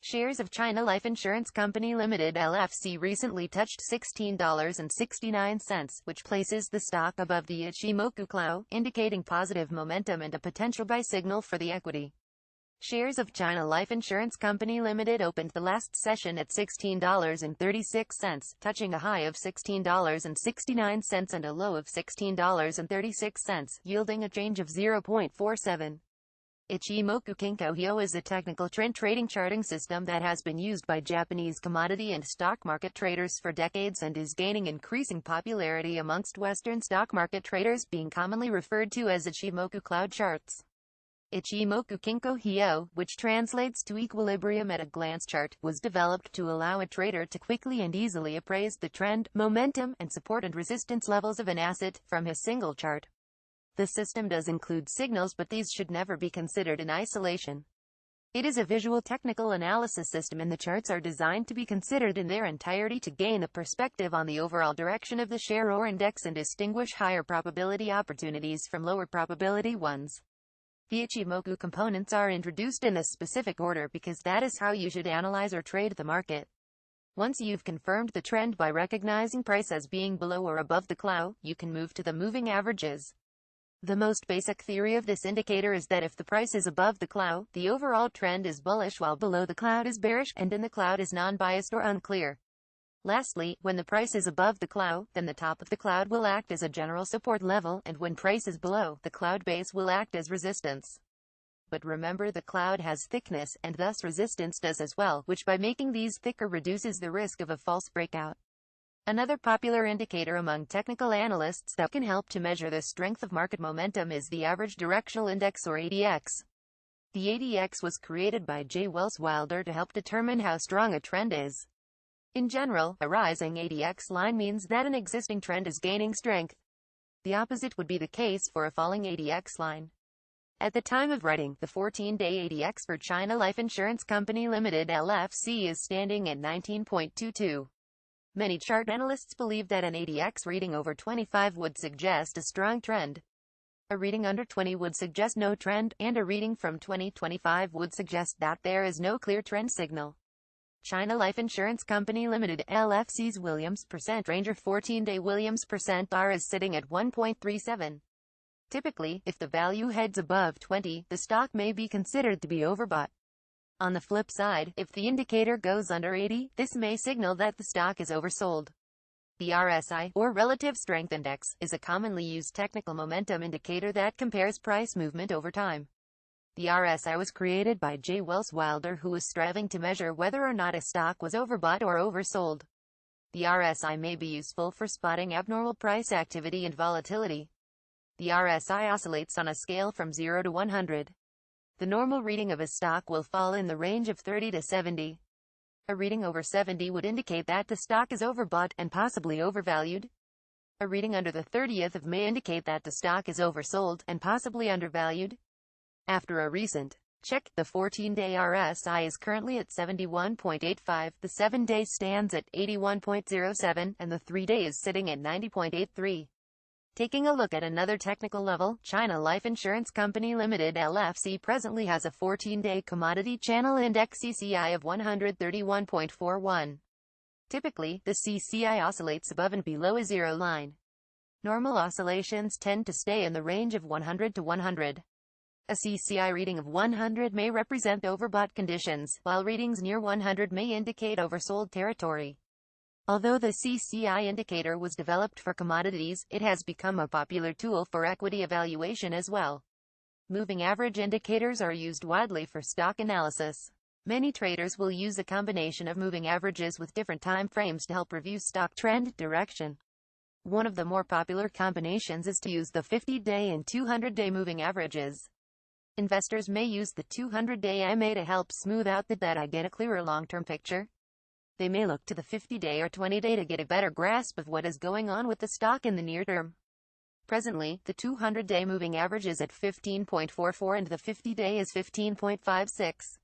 Shares of China Life Insurance Company Limited (LFC) recently touched $16.69, which places the stock above the Ichimoku cloud, indicating positive momentum and a potential buy signal for the equity. Shares of China Life Insurance Company Limited opened the last session at $16.36, touching a high of $16.69 and a low of $16.36, yielding a change of 0.47. Ichimoku Kinko is a technical trend trading charting system that has been used by Japanese commodity and stock market traders for decades and is gaining increasing popularity amongst Western stock market traders, being commonly referred to as Ichimoku cloud charts. Ichimoku Kinko, which translates to equilibrium at a glance chart, was developed to allow a trader to quickly and easily appraise the trend, momentum, and support and resistance levels of an asset from his single chart. The system does include signals, but these should never be considered in isolation. It is a visual technical analysis system, and the charts are designed to be considered in their entirety to gain a perspective on the overall direction of the share or index and distinguish higher probability opportunities from lower probability ones. The Ichimoku components are introduced in a specific order because that is how you should analyze or trade the market. Once you've confirmed the trend by recognizing price as being below or above the cloud, you can move to the moving averages. The most basic theory of this indicator is that if the price is above the cloud, the overall trend is bullish, while below the cloud is bearish, and in the cloud is non-biased or unclear. Lastly, when the price is above the cloud, then the top of the cloud will act as a general support level, and when price is below, the cloud base will act as resistance. But remember, the cloud has thickness, and thus resistance does as well, which by making these thicker reduces the risk of a false breakout. Another popular indicator among technical analysts that can help to measure the strength of market momentum is the Average Directional Index, or ADX. The ADX was created by J. Wells Wilder to help determine how strong a trend is. In general, a rising ADX line means that an existing trend is gaining strength. The opposite would be the case for a falling ADX line. At the time of writing, the 14-day ADX for China Life Insurance Company Limited (LFC) is standing at 19.22. Many chart analysts believe that an ADX reading over 25 would suggest a strong trend. A reading under 20 would suggest no trend, and a reading from 20-25 would suggest that there is no clear trend signal. China Life Insurance Company Limited (LFC's) Williams percent range, or 14-day Williams percent R, is sitting at 1.37. Typically, if the value heads above 20, the stock may be considered to be overbought. On the flip side, if the indicator goes under 80, this may signal that the stock is oversold. The RSI, or Relative Strength Index, is a commonly used technical momentum indicator that compares price movement over time. The RSI was created by J. Wells Wilder, who was striving to measure whether or not a stock was overbought or oversold. The RSI may be useful for spotting abnormal price activity and volatility. The RSI oscillates on a scale from 0 to 100. The normal reading of a stock will fall in the range of 30 to 70. A reading over 70 would indicate that the stock is overbought and possibly overvalued. A reading under the 30th of may indicate that the stock is oversold and possibly undervalued. After a recent check, the 14-day RSI is currently at 71.85, the 7-day stands at 81.07, and the 3-day is sitting at 90.83. Taking a look at another technical level, China Life Insurance Company Limited (LFC) presently has a 14-day Commodity Channel Index CCI of 131.41. Typically, the CCI oscillates above and below a zero line. Normal oscillations tend to stay in the range of 100 to 100. A CCI reading of 100 may represent overbought conditions, while readings near 100 may indicate oversold territory. Although the CCI indicator was developed for commodities, it has become a popular tool for equity evaluation as well. Moving average indicators are used widely for stock analysis. Many traders will use a combination of moving averages with different time frames to help review stock trend direction. One of the more popular combinations is to use the 50-day and 200-day moving averages. Investors may use the 200-day MA to help smooth out the data, get a clearer long-term picture. They may look to the 50-day or 20-day to get a better grasp of what is going on with the stock in the near term. Presently, the 200-day moving average is at 15.44 and the 50-day is 15.56.